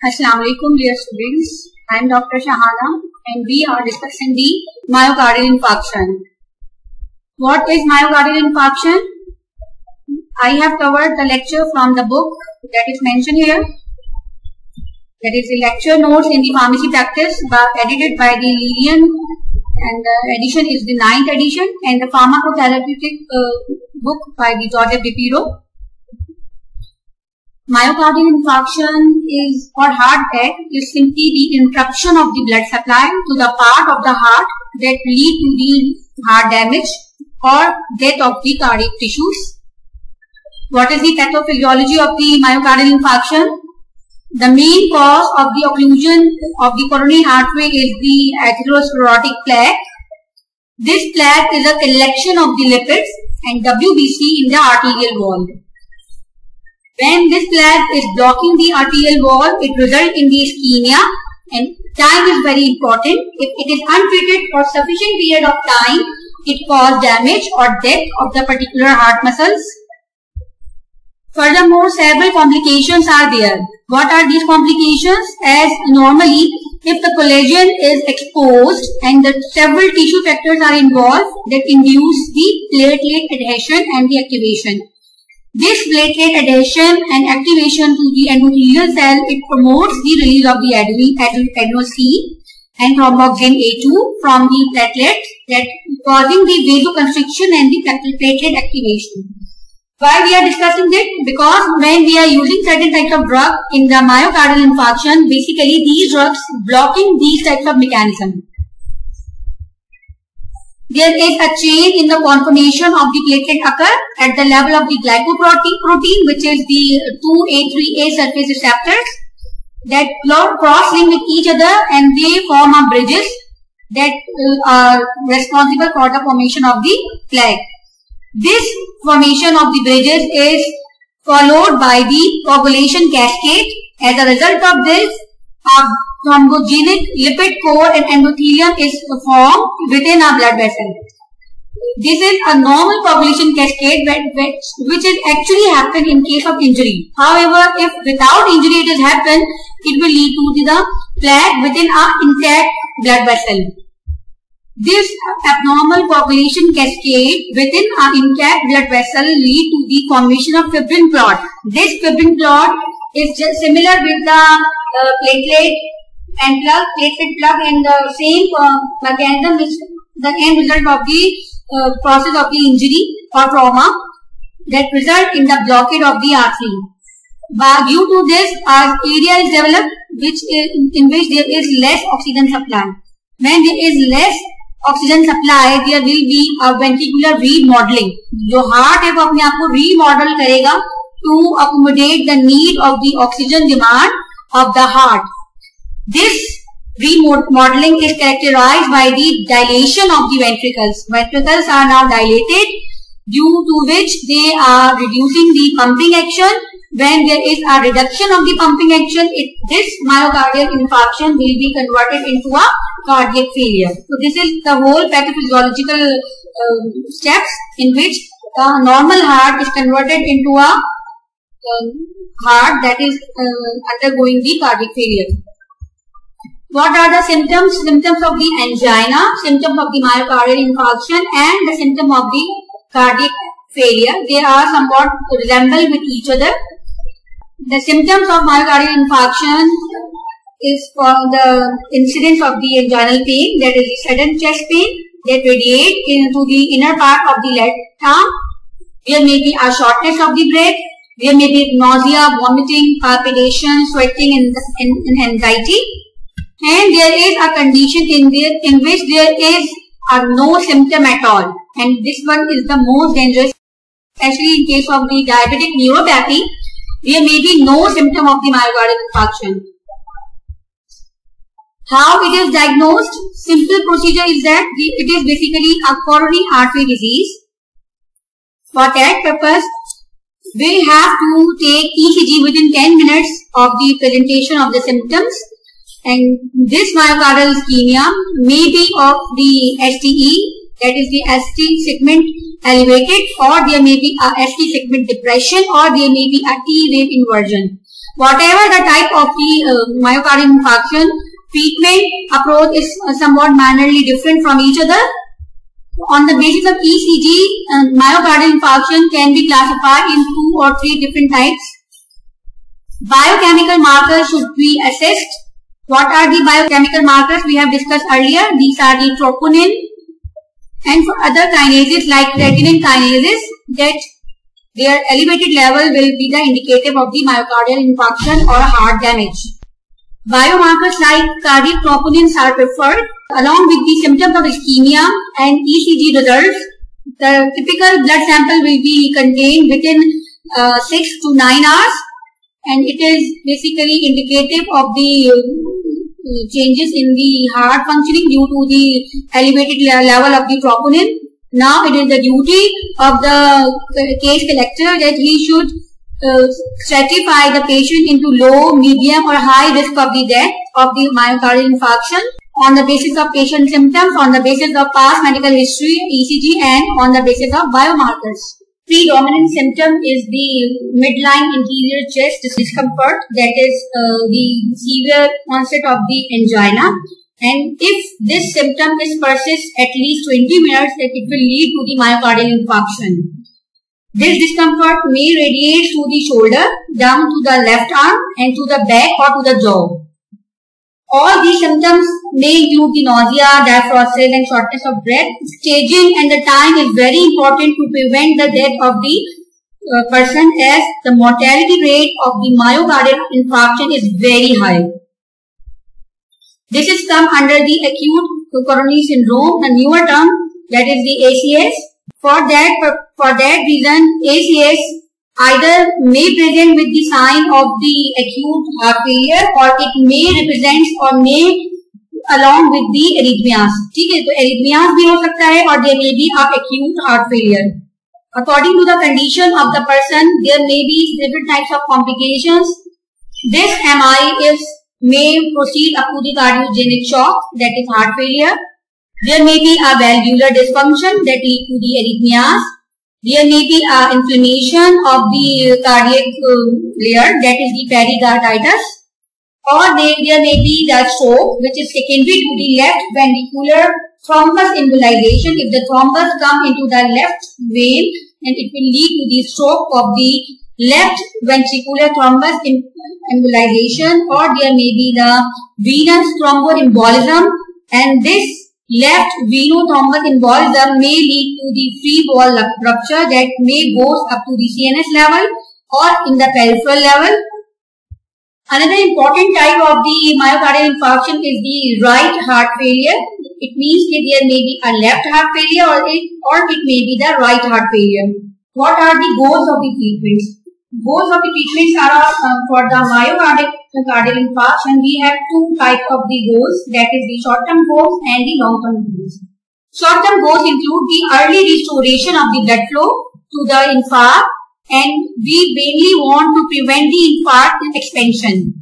Assalamu alaikum dear students. I am Dr. Shahana and we are discussing the myocardial infarction. What is myocardial infarction? I have covered the lecture from the book that is mentioned here. That is the lecture notes in the pharmacy practice edited by the Lillian, and the edition is the 9th edition, and the pharmacotherapeutic book by the Joseph DiPiero. Myocardial infarction is, or heart death, is simply the interruption of the blood supply to the part of the heart that lead to the heart damage or death of the cardiac tissues. What is the pathophysiology of the myocardial infarction? The main cause of the occlusion of the coronary artery is the atherosclerotic plaque. This plaque is a collection of the lipids and WBC in the arterial wall. When this plaque is blocking the arterial wall, it results in the ischemia, and time is very important. If it is untreated for sufficient period of time, it causes damage or death of the particular heart muscles. Furthermore, several complications are there. What are these complications? As normally, if the collagen is exposed and the several tissue factors are involved that induce the platelet adhesion and the activation. This platelet adhesion and activation to the endothelial cell, it promotes the release of the adenosine and thromboxane A2 from the platelet, that causing the vasoconstriction and the platelet activation. Why we are discussing this? Because when we are using certain types of drugs in the myocardial infarction, basically these drugs blocking these types of mechanisms. There is a change in the conformation of the platelet occur at the level of the glycoprotein, which is the 2A3A surface receptors that cross-link with each other, and they form a bridges that are responsible for the formation of the plaque. This formation of the bridges is followed by the coagulation cascade. As a result of this, a thrombogenic lipid core and endothelium is formed within a blood vessel. This is a normal coagulation cascade which is actually happen in case of injury. However, if without injury it has happened, it will lead to the plaque within an intact blood vessel. This abnormal coagulation cascade within an intact blood vessel lead to the formation of fibrin clot. This fibrin clot is just similar with the platelet plug, and the same mechanism is the end result of the process of the injury or trauma that result in the blockage of the artery. But due to this, our area is developed in which there is less oxygen supply. When there is less oxygen supply, there will be a ventricular remodelling. जो heart है वो अपने आप को remodel करेगा to accommodate the need of the oxygen demand of the heart. This remodeling is characterized by the dilation of the ventricles. Ventricles are now dilated, due to which they are reducing the pumping action. When there is a reduction of the pumping action, this myocardial infarction will be converted into a cardiac failure. So this is the whole pathophysiological steps in which the normal heart is converted into a heart that is undergoing the cardiac failure. What are the symptoms? Symptoms of the angina, symptoms of the myocardial infarction, and the symptom of the cardiac failure. They are somewhat resemble with each other. The symptoms of myocardial infarction is for the incidence of the anginal pain, that is the sudden chest pain that radiate into the inner part of the left arm. There may be a shortness of the breath. There may be nausea, vomiting, palpitation, sweating, and anxiety. And there is a condition in which there is no symptom at all. And this one is the most dangerous, especially in case of the diabetic neuropathy. There may be no symptom of the myocardial infarction. How it is diagnosed? Simple procedure is that it is basically a coronary artery disease. For that purpose, we have to take ECG within 10 minutes of the presentation of the symptoms. And this myocardial ischemia may be of the STE, that is the ST segment elevated, or there may be a ST segment depression, or there may be a T wave inversion. Whatever the type of the myocardial infarction, treatment approach is somewhat minorly different from each other. On the basis of ECG, myocardial infarction can be classified in 2 or 3 different types. Biochemical markers should be assessed. What are the biochemical markers? We have discussed earlier. These are the troponin, and for other kinases like creatinine kinases, that their elevated level will be the indicative of the myocardial infarction or heart damage. Biomarkers like cardiac troponins are preferred along with the symptoms of ischemia and ECG results. The typical blood sample will be contained within 6 to 9 hours, and it is basically indicative of the changes in the heart functioning due to the elevated level of the troponin. Now it is the duty of the case collector that he should stratify the patient into low, medium or high risk of the death of the myocardial infarction on the basis of patient symptoms, on the basis of past medical history, ECG, and on the basis of biomarkers. Predominant symptom is the midline anterior chest discomfort, that is the severe onset of the angina. And if this symptom persists at least 20 minutes, it will lead to the myocardial infarction. This discomfort may radiate through the shoulder, down to the left arm, and to the back or to the jaw. All these symptoms may include the nausea, diaphoresis, and shortness of breath. Staging and the time is very important to prevent the death of the person, as the mortality rate of the myocardial infarction is very high. This is come under the acute coronary syndrome, a newer term, that is the ACS. For that reason, ACS either may present with the sign of the acute heart failure, or it may represent or may along with the arrhythmias. ठीक है, तो arrhythmias भी हो सकता है, और there may be acute heart failure. According to the condition of the person, there may be different types of complications. This MI may proceed up to the cardiogenic shock, that is heart failure. There may be a valvular dysfunction that lead to the arrhythmias. There may be inflammation of the cardiac layer, that is the pericarditis. Or there may be the stroke, which is secondary to the left ventricular thrombus embolization. If the thrombus come into the left vein, and it will lead to the stroke of the left ventricular thrombus embolization. Or there may be the venous thromboembolism, and this left venothrombus embolism may lead to the free wall rupture that may goes up to the CNS level or in the peripheral level. Another important type of the myocardial infarction is the right heart failure. It means that there may be a left heart failure, or it may be the right heart failure. What are the goals of the treatments? Goals of the treatments are for the myocardial infarction. We have 2 types of the goals, that is the short-term goals and the long-term goals. Short-term goals include the early restoration of the blood flow to the infarct, and we mainly want to prevent the infarct expansion.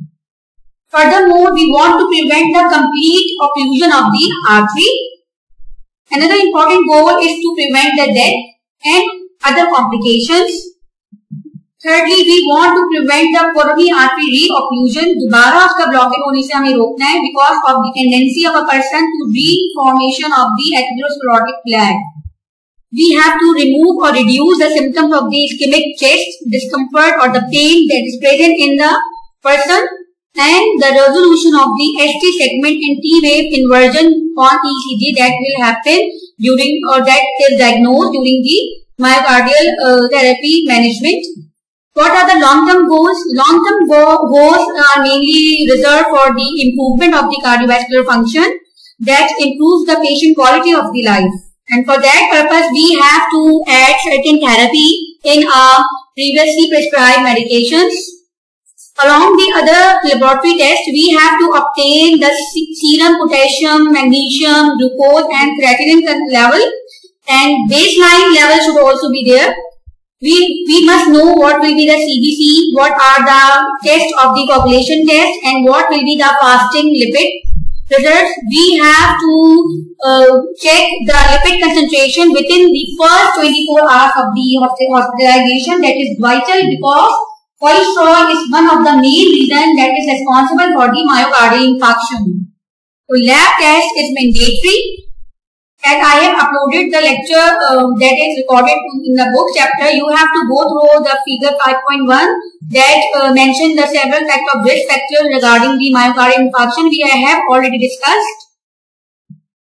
Furthermore, we want to prevent the complete occlusion of the artery. Another important goal is to prevent the death and other complications. Thirdly, we want to prevent the coronary artery re-occlusion. दोबारा उसका blockage होने से हमें रोकना है, because of the tendency of a person to reformation of the atherosclerotic plaque. We have to remove or reduce the symptoms of the ischemic chest discomfort or the pain that is present in the person, and the resolution of the ST segment and T wave inversion on ECG that will happen during, or that is diagnosed during the myocardial therapy management. What are the long-term goals? Long-term goals are mainly reserved for the improvement of the cardiovascular function that improves the patient quality of the life. And for that purpose, we have to add certain therapy in our previously prescribed medications. Along the other laboratory tests, we have to obtain the serum potassium, magnesium, glucose and creatinine level, and baseline level should also be there. We must know what will be the CBC, what are the tests of the coagulation test, and what will be the fasting lipid results. We have to check the lipid concentration within the first 24 hours of the hospitalization. That is vital, because Cholesterol is one of the main reasons that is responsible for the myocardial infarction. So lab test is mandatory, and I have uploaded the lecture that is recorded in the book chapter. You have to go through the figure 5.1 that mentions the several types of risk factors regarding the myocardial infarction. We have already discussed.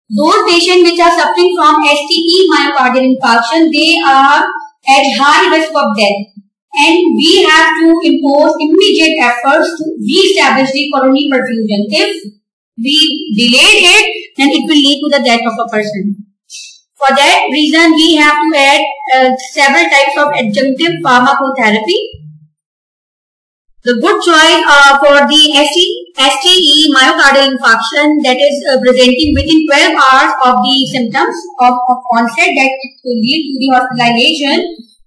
Those patients which are suffering from STE myocardial infarction, they are at high risk of death, and we have to impose immediate efforts to re-establish the coronary perfusion. If we delayed it, then it will lead to the death of a person. For that reason, we have to add several types of adjunctive pharmacotherapy. The good choice for the STE myocardial infarction that is presenting within 12 hours of the symptoms of onset that it will lead to the hospitalization.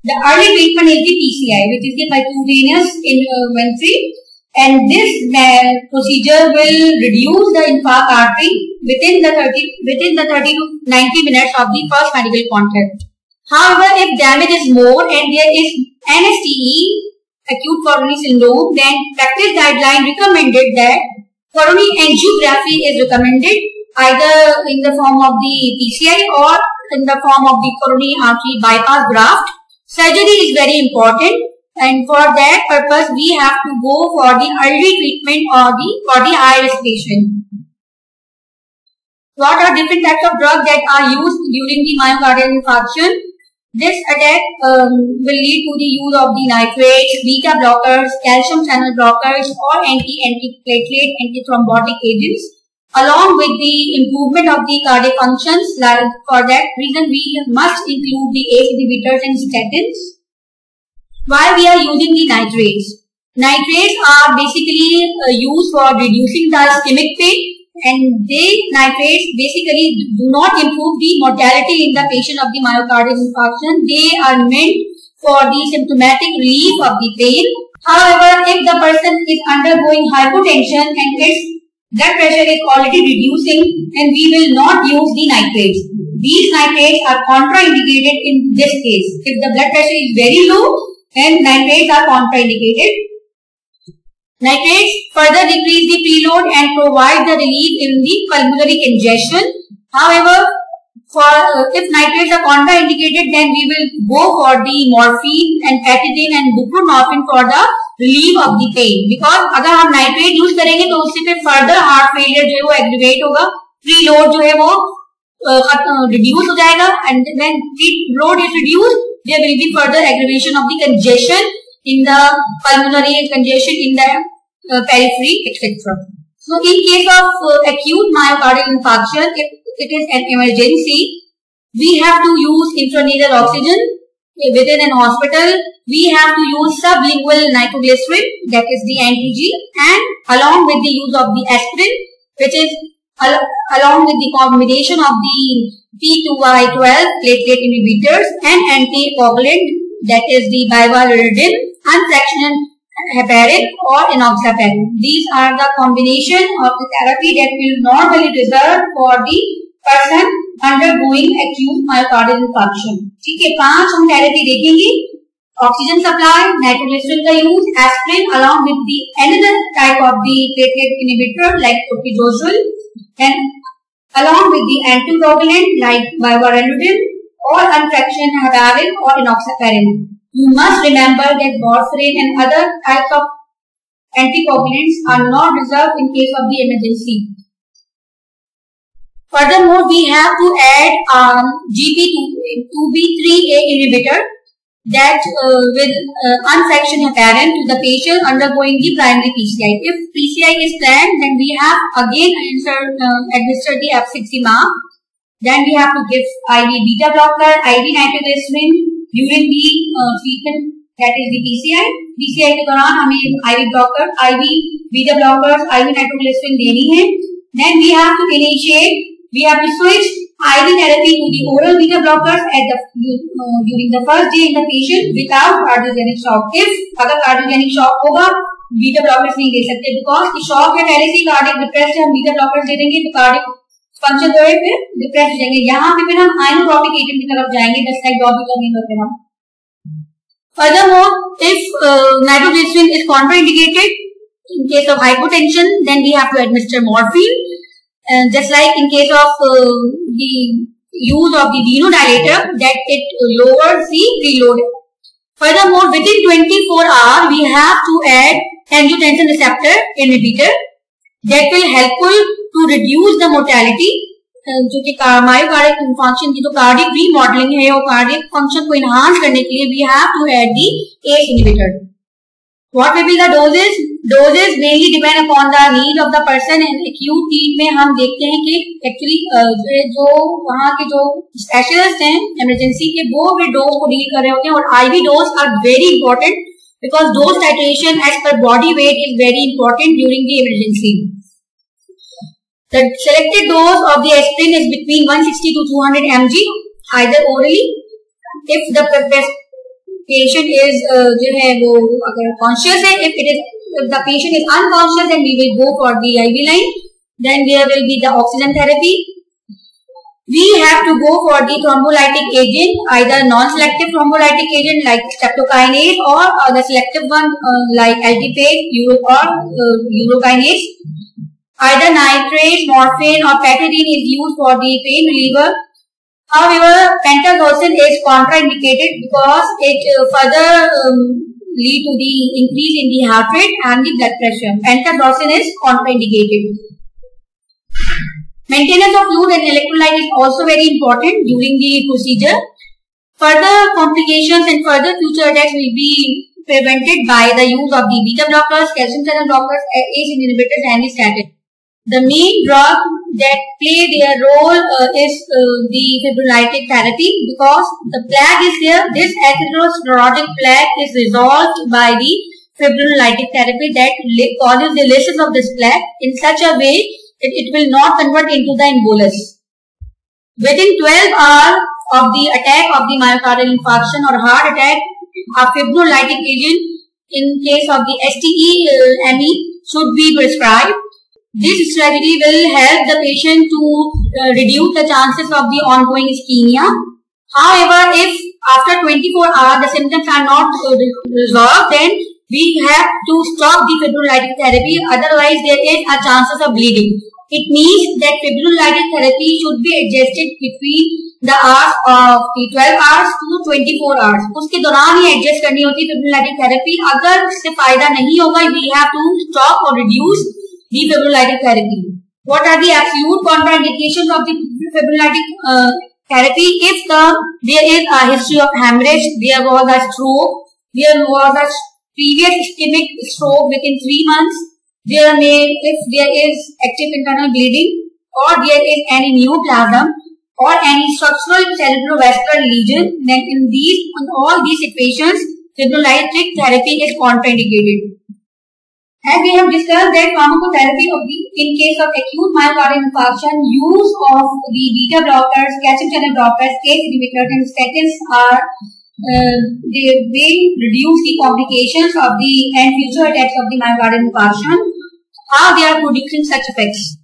The early treatment is the PCI, which is the percutaneous inventory, and this procedure will reduce the infarct artery within the 30 to 90 minutes of the first medical contact. However, if damage is more and there is NSTE, acute coronary syndrome, then practice guideline recommended that coronary angiography is recommended either in the form of the PCI or in the form of the coronary artery bypass graft. Surgery is very important, and for that purpose we have to go for the early treatment for the high risk patient. What are different types of drugs that are used during the myocardial infarction? This attack will lead to the use of the nitrates, beta blockers, calcium channel blockers, or antiplatelet, antithrombotic agents, along with the improvement of the cardiac functions. Like for that reason, we must include the ACE inhibitors and statins. Why we are using the nitrates? Nitrates are basically used for reducing the ischemic pain, and nitrates basically do not improve the mortality in the patient of the myocardial infarction. They are meant for the symptomatic relief of the pain. However, if the person is undergoing hypotension and its blood pressure is already reducing, then we will not use the nitrates. These nitrates are contraindicated in this case. If the blood pressure is very low, then nitrates are contraindicated. Nitrates further decrease the preload and provide the relief in the pulmonary congestion. However, if nitrates are contraindicated, then we will go for the morphine and patidine and buprenorphine for the relief of the pain. Because अगर हम nitrate use करेंगे तो उससे फिर further heart failure जो है वो aggravate होगा, preload जो है वो reduce हो जाएगा, and when preload is reduced, there will be further aggravation of the congestion in the pulmonary, congestion in the periphery, etc. So, in case of acute myocardial infarction, if it is an emergency, we have to use intranasal oxygen within an hospital. We have to use sublingual nitroglycerin, that is the NTG, and along with the use of the aspirin, which is along with the combination of the T2Y12 platelet inhibitors and anticoagulant, that is the bivalirudin and fractional heparin or enoxaparin. These are the combination of the therapy that will normally reserved for the person undergoing acute myocardial infarction. ठीक है, 5 हम therapy देखेंगे. Oxygen supply, nitroglycerin का use, aspirin along with the another type of the platelet inhibitor like cortisol, and along with the anticoagulant like bivalirudin or fractional heparin or enoxaparin. You must remember that warfarin and other types of anticoagulants are not reserved in case of the emergency. Furthermore, we have to add GP2B3A inhibitor that will unfraction heparin to the patient undergoing the primary PCI. If PCI is planned, then we have again administer the efiximab. Then we have to give IV beta blocker, IV nitroglycerin during the treatment, that is the PCI. PCI के दौरान हमें IV blocker, IV beta blockers, IV nitroglycerin देनी है. Then we have to switch IV therapy to the oral beta blockers during the first day in the patient without cardiogenic shock. If अगर cardiogenic shock होगा, beta blockers नहीं दे सकते, because the shock है पहले से cardiac depressed है, हम beta blockers दे देंगे तो cardiac फंक्शन जो है फिर डिप्रेस हो जाएंगे. यहाँ पे फिर हम आइनोट्रोपिक एजेंट की तरफ जाएंगे, जस्ट लाइक डॉपिलोमिन वगैरह. Furthermore, if nitroglycerin is contraindicated in case of hypotension, then we have to administer morphine. And just like in case of the use of the venodilator, that it lowers the preload. Furthermore, within 24 hours, we have to add angiotensin receptor inhibitor that will helpful to reduce the mortality. जो कि मायोकार्डिक function की जो cardiac remodelling है और cardiac function को enhance करने के लिए we have to add the ACE inhibitor. What will be the doses? Doses mainly depend upon the need of the person. and acute need में हम देखते हैं कि एक्चुअली जो वहाँ के जो स्पेशलिस्ट हैं इमरजेंसी के वो भी डोज को डील कर रहे होते हैं और IV dose are very important because dose titration as per body weight is very important during the emergency. The selected dose of the aspirin is between 160 to 200 mg, either orally. If the patient is जो है वो अगर conscious है, if the patient is unconscious, then we will go for the IV line. Then there will be the oxygen therapy. We have to go for the thrombolytic agent, either non-selective thrombolytic agent like streptokinase or the selective one like LTPase or urokinase. Either nitrates, morphine or petadine is used for the pain reliever. However, pentazocine is contraindicated because it further lead to the increase in the heart rate and the blood pressure. Pentazocine is contraindicated. Maintenance of fluid and electrolyte is also very important during the procedure. Further complications and further future attacks will be prevented by the use of the beta blockers, calcium channel blockers, ACE inhibitors and statins. The main drug that play their role is the fibrinolytic therapy because the plaque is there. This atherosclerotic plaque is resolved by the fibrinolytic therapy that causes the lysis of this plaque in such a way that it will not convert into the embolus. Within 12 hours of the attack of the myocardial infarction or heart attack, a fibrinolytic agent in case of the STE-ME should be prescribed. This strategy will help the patient to reduce the chances of the ongoing ischemia. However, if after 24 hours the symptoms are not resolved, then we have to stop the fibrinolytic therapy. Otherwise, there is a chances of bleeding. It means that fibrinolytic therapy should be adjusted between the hours of the 12 hours to 24 hours. उसके दौरान ही adjust करनी होती है fibrinolytic therapy. अगर उससे फायदा नहीं होगा, we have to stop or reduce the fibrinolytic therapy. What are the absolute contraindications of the fibrinolytic therapy? If there is a history of hemorrhage, there was a stroke, there was a previous ischemic stroke within 3 months, if there is active internal bleeding, or there is any neoplasm, or any structural cerebrovascular lesion, then in all these situations, fibrinolytic therapy is contraindicated. As we have discussed that pharmacotherapy in case of acute myocardial infarction, use of the beta blockers, calcium channel blockers, ACE inhibitors and statins are they will reduce the complications of the and future attacks of the myocardial infarction. How they are producing such effects?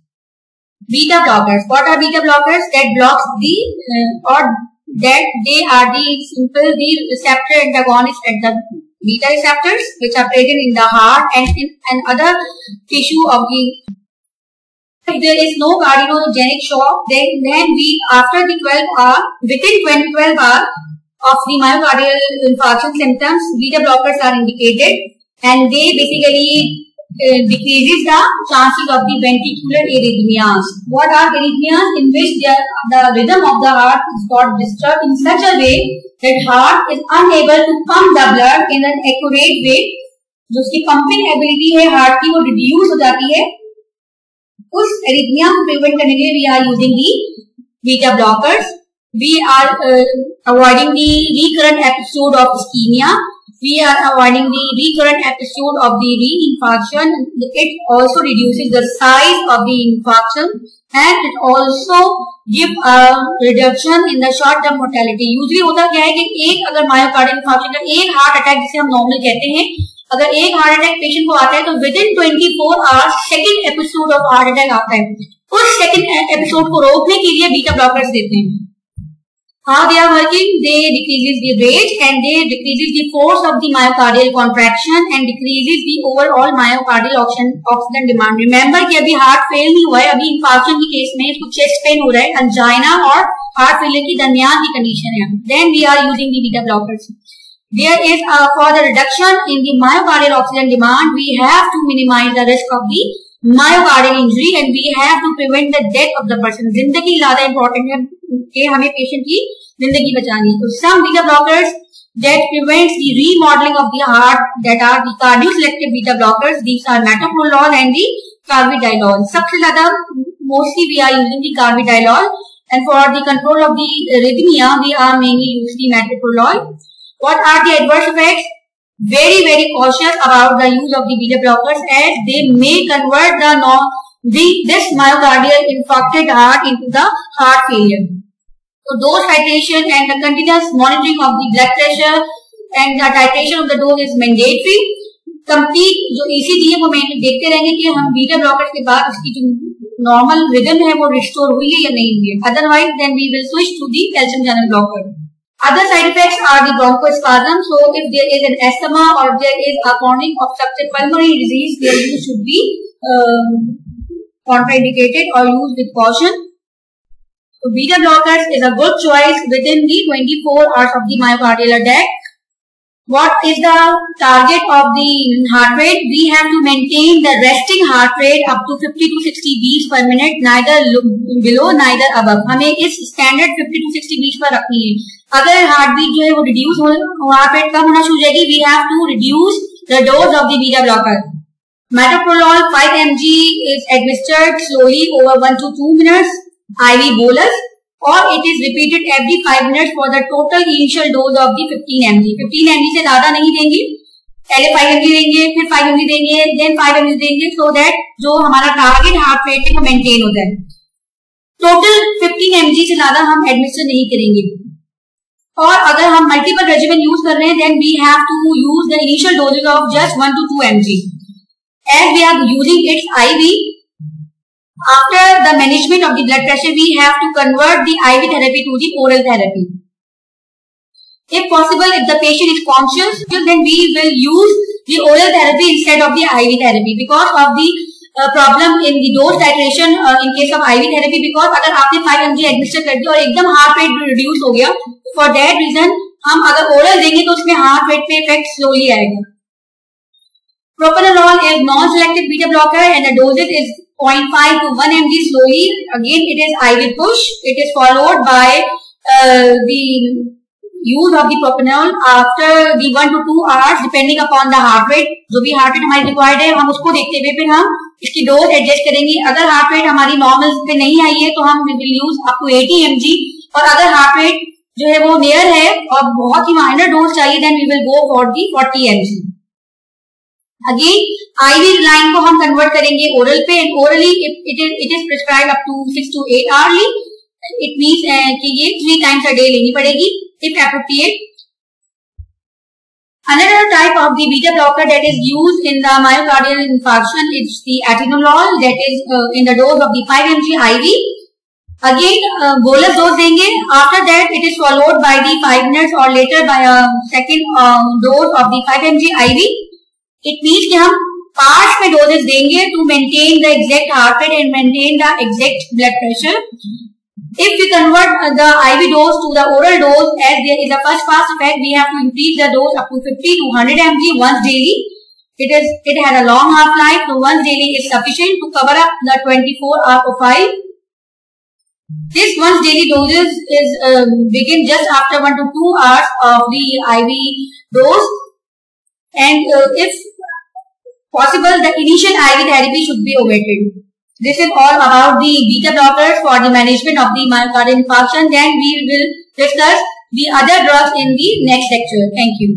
Beta blockers. What are beta blockers? That blocks the or that they are the receptor antagonists at the beta receptors which are present in the heart and other tissue of the. If there is no cardiogenic shock, then we after the 12 hours, within 12 hours of the myocardial infarction symptoms, beta blockers are indicated and they basically decreases the chances of the ventricular arrhythmias. What are arrhythmias? In which the rhythm of the heart is got disturbed in such a way that heart is unable to pump the blood in an accurate way. जो उसकी pumping ability है heart की वो reduce हो जाती है. उस arrhythmia को prevent करने के लिए we are using the beta blockers. We are avoiding the recurrent episode of ischemia. We are avoiding the recurrent episode of the reinfarction. It also reduces the size of the infarction and it also give a reduction in the short term mortality. Usually होता क्या है कि एक अगर myocardial infarction का एक heart attack जिसे हम नॉर्मल कहते हैं, अगर एक हार्ट अटैक पेशेंट को आता है तो with in 24 hours second episode of heart attack आता है. उस सेकंड एपिसोड को रोकने के लिए बीटा ब्लॉकर्स देते हैं. How they are working? They decreases the rate and they decreases the force of the myocardial contraction and decreases the overall myocardial oxygen demand. Remember कि अभी हार्ट फेल नहीं हुआ है, अभी इंफार्क्शन के केस में इसको चेस्ट पेन हो रहा है, अंजाइना और हार्ट फेलियर की दरमियान की कंडीशन है. Then we are using the beta blockers. There is for the reduction in the myocardial oxygen demand, we have to minimize the risk of the myocardial injury and we have to prevent the death of the person. जिंदगी ज्यादा important है कि हमें patient की जिंदगी बचानी है. तो some beta blockers that prevents the remodeling of the heart, that are the cardioselective beta blockers. These are metoprolol and the carvedilol. सबसे ज्यादा mostly we are using the carvedilol and for the control of the arrhythmia we are mainly using the metoprolol. What are the adverse effects? Very cautious about the use of the beta blockers as they may convert this myocardial infarcted heart into the heart failure. So dose titration and the continuous monitoring of the blood pressure and the titration of the dose is mandatory. Complete जो ECG है वो देखते रहेंगे कि हम beta blockers के बाद उसकी जो नॉर्मल रिदम है वो रिस्टोर हुई है या नहीं हुई है. Otherwise then we will switch to the calcium channel blocker. Other side effects are the bronchospasm. So if there is an asthma or there is a chronic obstructive pulmonary disease, their use should be contraindicated or used with caution. So beta blockers is a good choice within the 24 hours of the myocardial attack. What is the target of the heart rate? We have to maintain the resting heart rate up to 50 to 60 beats per minute, neither below neither above. हमें इस standard 50 to 60 beats पर रखनी है. अगर heart beat जो है वो reduce हो, हार्ट रेट कम होना शुरू हो जाएगी, we have to reduce the dose of the beta blocker. Metoprolol 5 mg is administered slowly over 1 to 2 minutes, IV bolus, or it is repeated every 5 minutes for the total initial dose of the 15 mg. 15 mg से ज्यादा नहीं देंगे, पहले 5 mg देंगे, फिर 5 mg देंगे, then 5 mg देंगे, so that जो हमारा टारगेट हार्ट रेट है वो मेंटेन होता है. टोटल 15 mg से ज्यादा हम एडमिनिस्टर नहीं करेंगे. और अगर हम मल्टीपल रेजिमेन यूज कर रहे हैं then we have to use the initial doses of just 1 to 2 mg. As we are using its IV, after the management of the blood pressure, we have to convert the IV therapy to the oral therapy. If possible, if the patient is conscious, then we will use the oral therapy instead of the IV therapy because of the problem in the dose titration in case of IV therapy. Because अगर आपने 5 mg administer कर दिया और एकदम heart rate reduce हो गया, for that reason हम अगर ओरल देंगे तो उसमें हार्ट रेट पे इफेक्ट स्लोली आएगा. Propranolol is non-selective beta blocker and the dosage is 0.5 to 1 mg slowly. Again, it is IV push. It is followed by the use of the propranolol after the 1 to 2 hours depending upon the heart rate. जो भी heart rate हमारी required है हम उसको देखते हुए फिर हम इसकी डोज एडजस्ट करेंगे. अगर हार्ट रेट हमारी नॉर्मल पे नहीं आई है तो हम will use up to 80 mg और अगर हार्ट रेट जो है वो नियर है और बहुत ही माइनर डोज चाहिए then we will go for the 40 mg. Again IV line को हम कन्वर्ट करेंगे ओरल पे and orally it is prescribe up to 6 to 8 hourly. It means कि ये 3 times a day लेनी पड़ेगी if appropriate. Another type of the beta blocker that is used in the myocardial infarction is the atenolol that is in the dose of the 5 mg IV. Again bolus dose देंगे. After that it is followed by the 5 minutes or later by a second dose of the 5 mg IV. It means कि हम parts में doses देंगे to maintain the exact heart rate and maintain the exact blood pressure. If we convert the IV dose to the oral dose, as there is a first pass effect, we have to increase the dose up to 50 to 100 mg once daily. It has a long half life, so once daily is sufficient to cover up the 24-hour profile. This once daily doses is begin just after 1 to 2 hours of the IV dose, and if possible, the initial IV therapy should be omitted. This is all about the beta blockers for the management of the myocardial infarction. Then we will discuss the other drugs in the next lecture. Thank you.